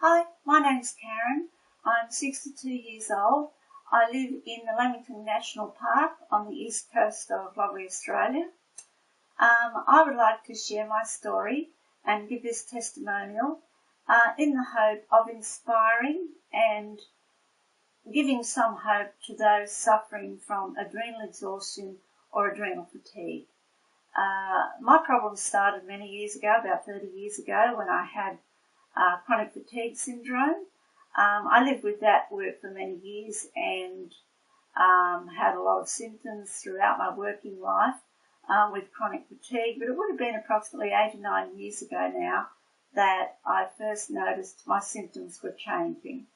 Hi, my name is Karen. I'm 62 years old. I live in the Lamington National Park on the east coast of lovely Australia. I would like to share my story and give this testimonial in the hope of inspiring and giving some hope to those suffering from adrenal exhaustion or adrenal fatigue. My problem started many years ago, about 30 years ago, when I had chronic fatigue syndrome. I lived with that for many years and had a lot of symptoms throughout my working life with chronic fatigue, but it would have been approximately 8 or 9 years ago now that I first noticed my symptoms were changing.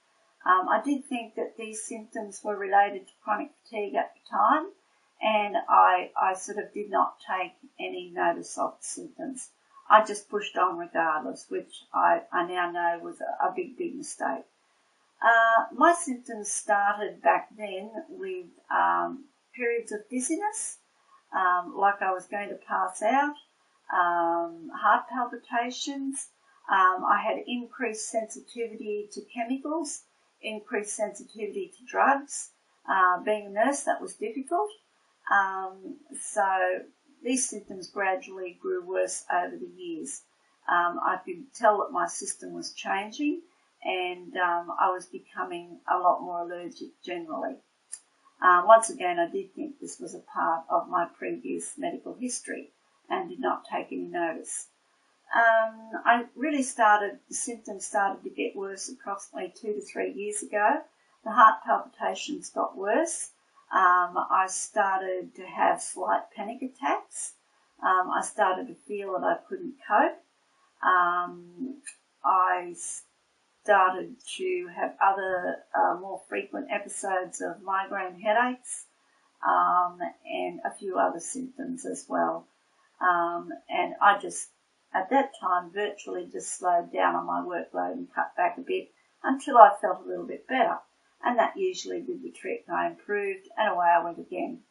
I did think that these symptoms were related to chronic fatigue at the time, and I sort of did not take any notice of the symptoms. I just pushed on regardless, which I now know was a big mistake. My symptoms started back then with periods of dizziness, like I was going to pass out, heart palpitations. I had increased sensitivity to chemicals, increased sensitivity to drugs. Being a nurse, that was difficult. So these symptoms gradually grew worse over the years. I could tell that my system was changing, and I was becoming a lot more allergic generally. Once again, I did think this was a part of my previous medical history and did not take any notice. The symptoms started to get worse approximately 2 to 3 years ago. The heart palpitations got worse. I started to have slight panic attacks. I started to feel that I couldn't cope. I started to have other more frequent episodes of migraine headaches and a few other symptoms as well. And I just, at that time, virtually just slowed down on my workload and cut back a bit until I felt a little bit better. And that usually did the trick. I improved and away I went again.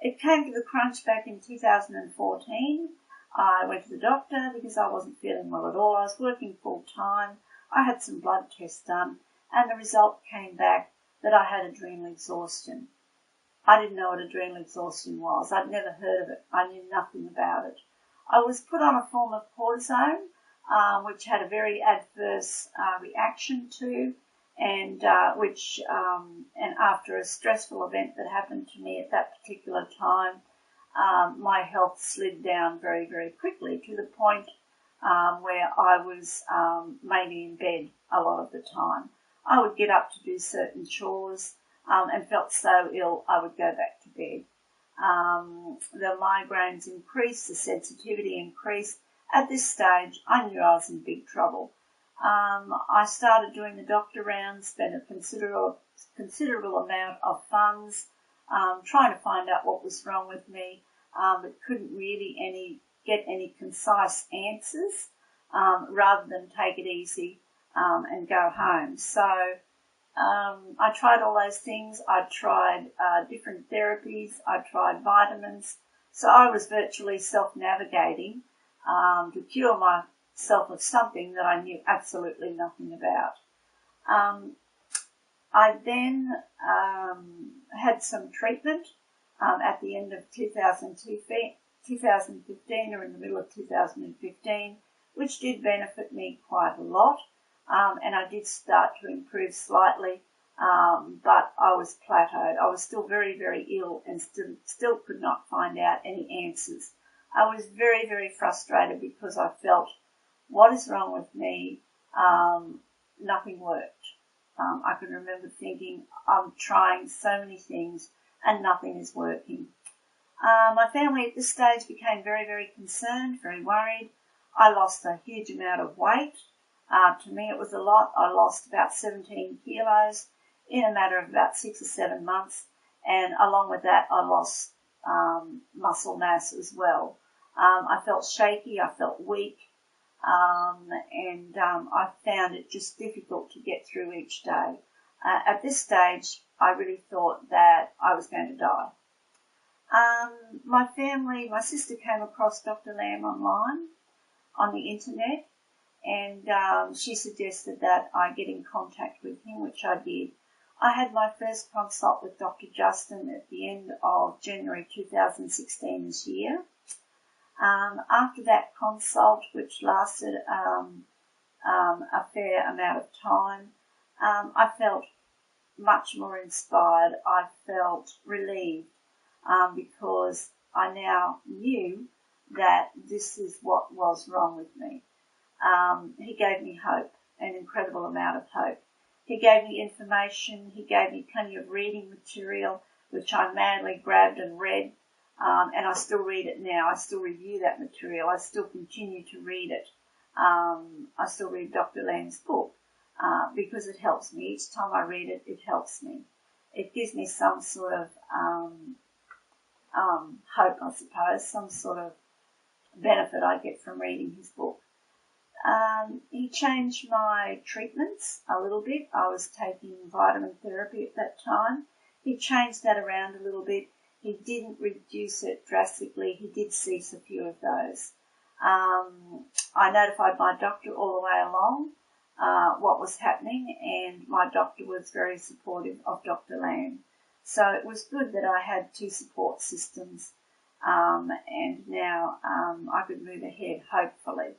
It came to the crunch back in 2014. I went to the doctor because I wasn't feeling well at all. I was working full time. I had some blood tests done, and the result came back that I had adrenal exhaustion. I didn't know what adrenal exhaustion was. I'd never heard of it. I knew nothing about it. I was put on a form of cortisone, which had a very adverse reaction to, and after a stressful event that happened to me at that particular time, my health slid down very quickly to the point where I was maybe in bed a lot of the time. I would get up to do certain chores and felt so ill I would go back to bed. The migraines increased, the sensitivity increased. At this stage, I knew I was in big trouble. I started doing the doctor rounds, spent a considerable amount of funds trying to find out what was wrong with me, but couldn't really get any concise answers rather than take it easy and go home. So I tried all those things. I tried different therapies. I tried vitamins. So I was virtually self-navigating to cure myself of something that I knew absolutely nothing about. I then had some treatment at the end of 2015 or in the middle of 2015, which did benefit me quite a lot, and I did start to improve slightly, but I was plateaued. I was still very ill and still could not find out any answers. I was very frustrated because I felt, what is wrong with me? Nothing worked. I can remember thinking, I'm trying so many things and nothing is working. My family at this stage became very concerned, very worried. I lost a huge amount of weight. To me it was a lot. I lost about 17 kilos in a matter of about 6 or 7 months, and along with that I lost muscle mass as well. I felt shaky, I felt weak, and I found it just difficult to get through each day. At this stage, I really thought that I was going to die. My sister came across Dr. Lam online on the internet, and she suggested that I get in contact with him, which I did. I had my first consult with Dr. Justin at the end of January 2016 this year. After that consult, which lasted a fair amount of time, I felt much more inspired. I felt relieved because I now knew that this is what was wrong with me. He gave me hope, an incredible amount of hope. He gave me information. He gave me plenty of reading material, which I madly grabbed and read, and I still read it now. I still review that material. I still continue to read it. I still read Dr. Lam's book because it helps me. Each time I read it, it helps me. It gives me some sort of hope, I suppose, some sort of benefit I get from reading his book. He changed my treatments a little bit. I was taking vitamin therapy at that time. He changed that around a little bit. He didn't reduce it drastically. He did cease a few of those. I notified my doctor all the way along what was happening, and my doctor was very supportive of Dr. Lam. So it was good that I had two support systems, and now I could move ahead, hopefully.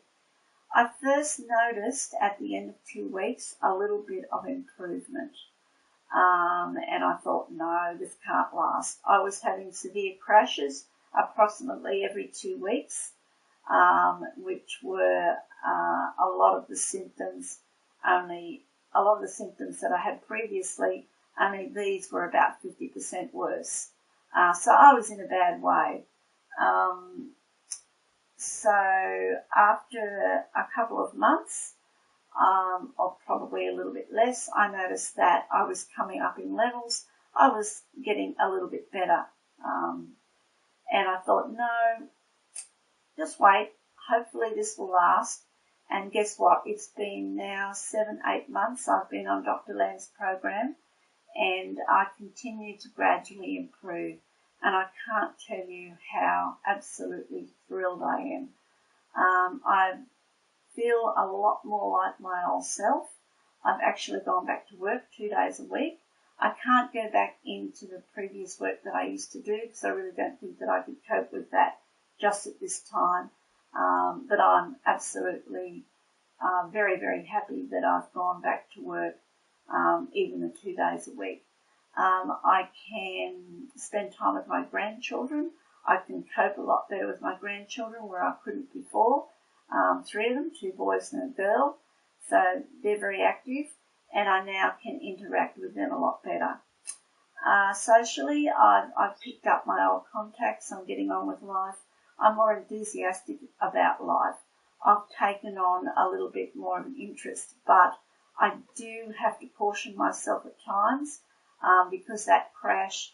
I first noticed at the end of 2 weeks a little bit of improvement, and I thought, no, this can't last. I was having severe crashes approximately every 2 weeks, which were a lot of the symptoms that I had previously, only these were about 50% worse. So I was in a bad way. So after a couple of months, or probably a little bit less, I noticed that I was coming up in levels. I was getting a little bit better. And I thought, no, just wait. Hopefully this will last. And guess what? It's been now 7-8 months I've been on Dr. Lam's program, and I continue to gradually improve. And I can't tell you how absolutely thrilled I am. I feel a lot more like my old self. I've actually gone back to work 2 days a week. I can't go back into the previous work that I used to do because I really don't think that I could cope with that just at this time. But I'm absolutely very, very happy that I've gone back to work even the 2 days a week. I can spend time with my grandchildren. I can cope a lot better with my grandchildren where I couldn't before. 3 of them, 2 boys and a girl. So they're very active, and I now can interact with them a lot better. Socially, I've picked up my old contacts. I'm getting on with life. I'm more enthusiastic about life. I've taken on a little bit more of an interest, but I do have to caution myself at times because that crash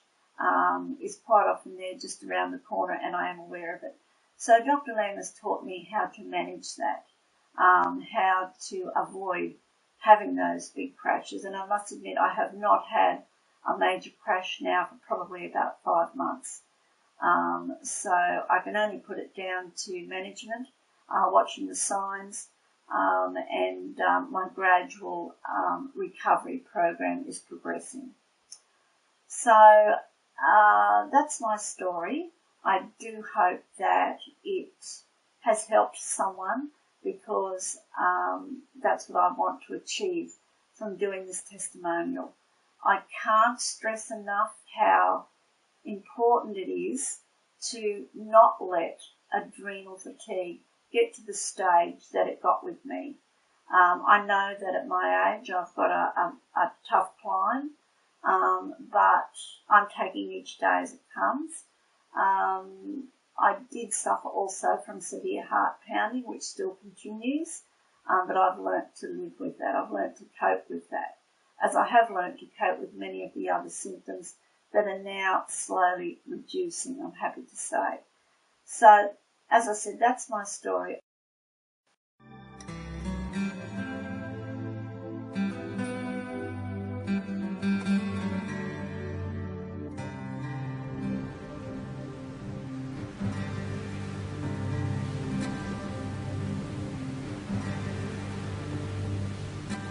is quite often there just around the corner, and I am aware of it. So Dr. Lam has taught me how to manage that, how to avoid having those big crashes. And I must admit, I have not had a major crash now for probably about 5 months. So I can only put it down to management, watching the signs, and my gradual recovery program is progressing. So that's my story. I do hope that it has helped someone because that's what I want to achieve from doing this testimonial. I can't stress enough how important it is to not let adrenal fatigue get to the stage that it got with me. I know that at my age I've got a tough climb, but I'm taking each day as it comes. I did suffer also from severe heart pounding, which still continues, but I've learnt to live with that. I've learnt to cope with that, as I have learnt to cope with many of the other symptoms that are now slowly reducing, I'm happy to say. So, as I said, that's my story.